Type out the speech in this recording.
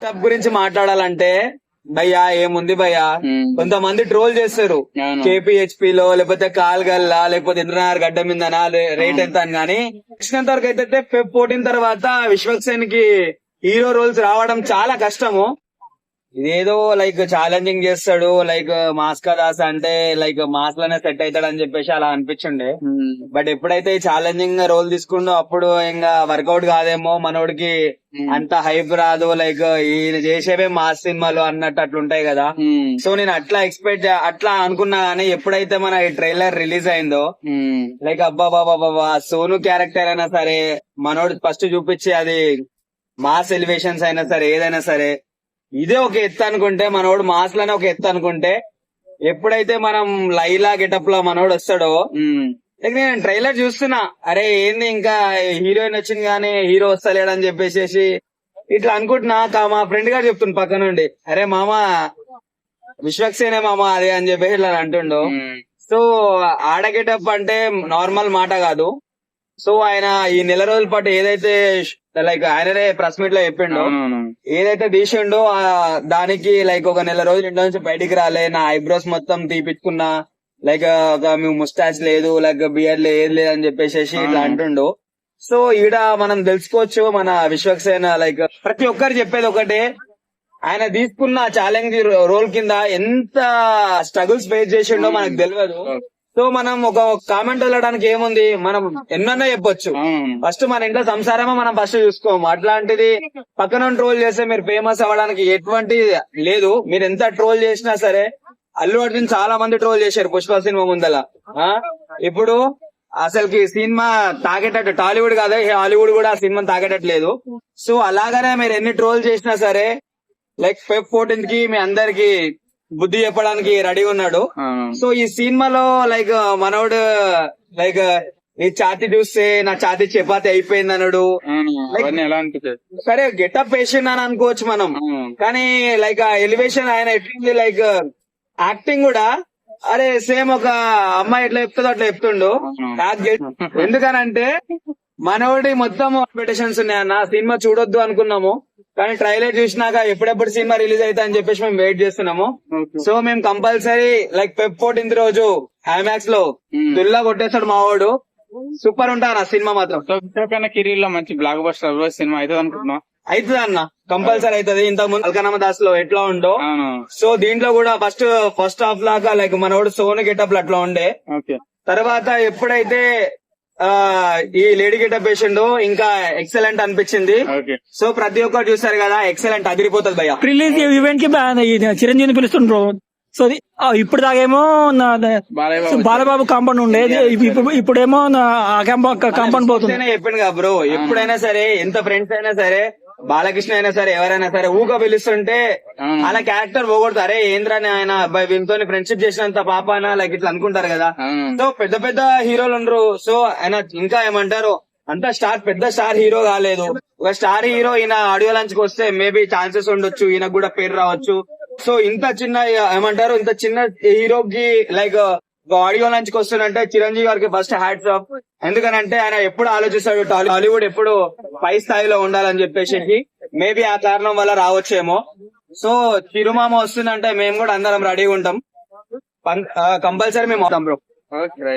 టప్ గురించి మాట్లాడాలంటే భయ్యా ఏముంది భయ్యా, కొంతమంది ట్రోల్ చేస్తారు కేపీహెచ్పి లో, లేకపోతే కాల్గల్లా, లేకపోతే ఇంద్రనగర్ గడ్డ మీదనా రేట్ ఎంత అని. కానీ వచ్చినంత వరకు అయితే ఫెబ్ 14 తర్వాత విశ్వక్సేన్ కి హీరో రోల్స్ రావడం చాలా కష్టము. ఇదేదో లైక్ ఛాలెంజింగ్ చేస్తాడు, లైక్ మాస్కా దాస్ అంటే లైక్ మాస్ లోనే సెట్ అవుతాడు అని చెప్పేసి అలా అనిపించుండే. బట్ ఎప్పుడైతే ఛాలెంజింగ్ రోల్ తీసుకుండో అప్పుడు ఇంకా వర్కౌట్ కాదేమో, మనోడికి అంత హైప్ రాదు, లైక్ ఈయన చేసేవే మాస్ సినిమాలు అన్నట్టు అట్లుంటాయి కదా. సో నేను అట్లా అనుకున్నా. కానీ ఎప్పుడైతే మన ఈ ట్రైలర్ రిలీజ్ అయిందో లైక్ అబ్బా బాబా సోను క్యారెక్టర్ అయినా సరే, మనోడు ఫస్ట్ చూపించి అది మాస్ ఎలివేషన్స్ అయినా సరే, ఏదైనా సరే ఇదే ఒక ఎత్తు అనుకుంటే, మనోడు మాస్ లోనే ఒక ఎత్తు అనుకుంటే, ఎప్పుడైతే మనం లైలా గెటప్ లో మనోడు వస్తాడో, నేను ట్రైలర్ చూస్తున్నా, అరే ఏంది ఇంకా హీరోయిన్ వచ్చింది కానీ హీరో వస్తలేడని చెప్పేసి ఇట్లా అనుకుంటున్నా. మా ఫ్రెండ్ గారు చెప్తున్నా పక్క నుండి, అరే మామ విశ్వక్సేనే మామ అదే అని చెప్పేసి ఇట్లా అంటుండో. సో ఆడ గెటప్ అంటే నార్మల్ మాట కాదు. సో ఆయన ఈ నెల రోజుల పాటు ఏదైతే లైక్ ఆయననే ప్రెస్ మీట్ లో చెప్పిండో, ఏదైతే తీసిండో దానికి లైక్ ఒక నెల రోజులు ఇంట్లో నుంచి బయటికి రాలే, నా ఐబ్రోస్ మొత్తం తీపిచ్చుకున్నా, లైక్ మేము ముస్టాచ్ లేదు, లైక్ బియర్ ఏది లేదు అని చెప్పేసి ఇట్లా అంటుండు. సో ఈడ మనం తెలుసుకోవచ్చు మన విశ్వక్సేన్ లైక్ ప్రతి ఒక్కరు చెప్పేది ఒకటే, ఆయన తీసుకున్న ఛాలెంజ్ రోల్ కింద ఎంత స్ట్రగుల్స్ ఫేస్ చేసిండో మనకు తెలియదు. సో మనం ఒక కామెంట్ వెళ్ళడానికి ఏముంది, మనం ఎన్నన్నా చెప్పొచ్చు. ఫస్ట్ మన ఇంట్లో సంసారమా మనం ఫస్ట్ చూసుకోము. అట్లాంటిది పక్కన ట్రోల్ చేస్తే మీరు ఫేమస్ అవ్వడానికి ఎటువంటి లేదు. మీరు ఎంత ట్రోల్ చేసినా సరే, అల్లు అర్జున్ చాలా మంది ట్రోల్ చేశారు పుష్ప సినిమా ముందల. ఇప్పుడు అసలుకి సినిమా తాగేటట్టు టాలీవుడ్ కాదు, హాలీవుడ్ కూడా ఆ సినిమా తాగేటట్లేదు. సో అలాగనే మీరు ఎన్ని ట్రోల్ చేసినా సరే, లైక్ ఫెబ్ 14 కి మీ అందరికి బుద్ధి చెప్పడానికి రెడీగా ఉన్నాడు. సో ఈ సినిమాలో లైక్ మనోడు లైక్ నీ ఛాతి చూస్తే నా ఛాతి చపాతి అయిపోయింది అన్నాడు. సరే గెటప్ వేసిండు అని అనుకోవచ్చు మనం, కానీ లైక్ ఆ ఎలివేషన్ ఆయన ఎట్లుంది, లైక్ యాక్టింగ్ కూడా అరే సేమ్ ఒక అమ్మాయి ఎట్లా చెప్తుందో అట్లా చెప్తుండు. ఎందుకనంటే మనోడి మొత్తం ఎక్స్పెక్టేషన్స్ ఉన్నాయన్న, సినిమా చూడొద్దు అనుకున్నాము, కానీ ట్రైలర్ చూసినాక ఎప్పుడెప్పుడు సినిమా రిలీజ్ అవుతా అని చెప్పేసి మేము వెయిట్ చేస్తున్నాము. సో మేము కంపల్సరీ లైక్ ఫెబ్ 14 రోజు ఐమాక్స్ లో దుల్లా కొట్టేస్తాడు మా వాడు. సూపర్ ఉంటాను ఆ సినిమా మాత్రం. కిరీల్లో మంచి బ్లాక్ బస్టర్ సినిమా అవుతుంది అనుకుంటున్నా. అవుతుంది అన్న, కంపల్సరీ అవుతుంది. ఇంతకు ముందు అల్కనమ దాస్ లో ఎట్లా ఉండో, సో దీంట్లో కూడా ఫస్ట్ హాఫ్ లాగా లైక్ మనోడు సోను గెటప్ అట్లా ఉండే. తర్వాత ఎప్పుడైతే ఈ లేడీ గెటప్ వేసిండు ఇంకా ఎక్సలెంట్ అనిపించింది. సో ప్రతి ఒక్కరు చూసారు కదా, ఎక్సలెంట్ అదిరిపోతుంది భయ్య. రిలీజ్ ఈవెంట్ కి చిరంజీవిని పిలుస్తుండ్రు. సో ఇప్పుడు దాకేమో బాలబాబు కాంపౌండ్ ఉండేది, ఇప్పుడేమో కాంపౌండ్ పోతుంది. చెప్పిండు కదా బ్రో, ఎప్పుడైనా సరే ఎంత ఫ్రెండ్స్ అయినా సరే, బాలకృష్ణ అయినా సరే ఎవరైనా సరే ఊగా పిలుస్తుంటే అలా క్యారెక్టర్ పోగొడతారు. అరే ఏంద్రాని ఆయన అబ్బాయి వీళ్ళతో ఫ్రెండ్షిప్ చేసినంత పాపానా లైక్ ఇట్లా అనుకుంటారు కదా. సో పెద్ద పెద్ద హీరోలు ఉండరు. సో ఆయన ఇంకా ఏమంటారు అంత పెద్ద స్టార్ హీరో కాలేదు. ఒక స్టార్ హీరో ఈయన ఆడియో లాంచ్ కి వస్తే మేబీ ఛాన్సెస్ ఉండొచ్చు, ఈయనకు కూడా పేరు రావచ్చు. సో ఇంత చిన్న ఏమంటారు ఇంత చిన్న హీరోకి లైక్ ఆడియో లాంచ్ కి వస్తుందంటే చిరంజీవి గారికి ఫస్ట్ హ్యాట్స్ ఆఫ్. ఎందుకనంటే ఆయన ఎప్పుడు ఆలోచిస్తాడు టాలీవుడ్ ఎప్పుడు పై స్థాయిలో ఉండాలని చెప్పేసి. మేబీ ఆ కారణం వల్ల రావచ్చేమో. సో చిరుమామ వస్తుందంటే మేము కూడా అందరం రెడీగా ఉంటాం, కంపల్సరీ మేము అవుతాం బ్రో. Okay right.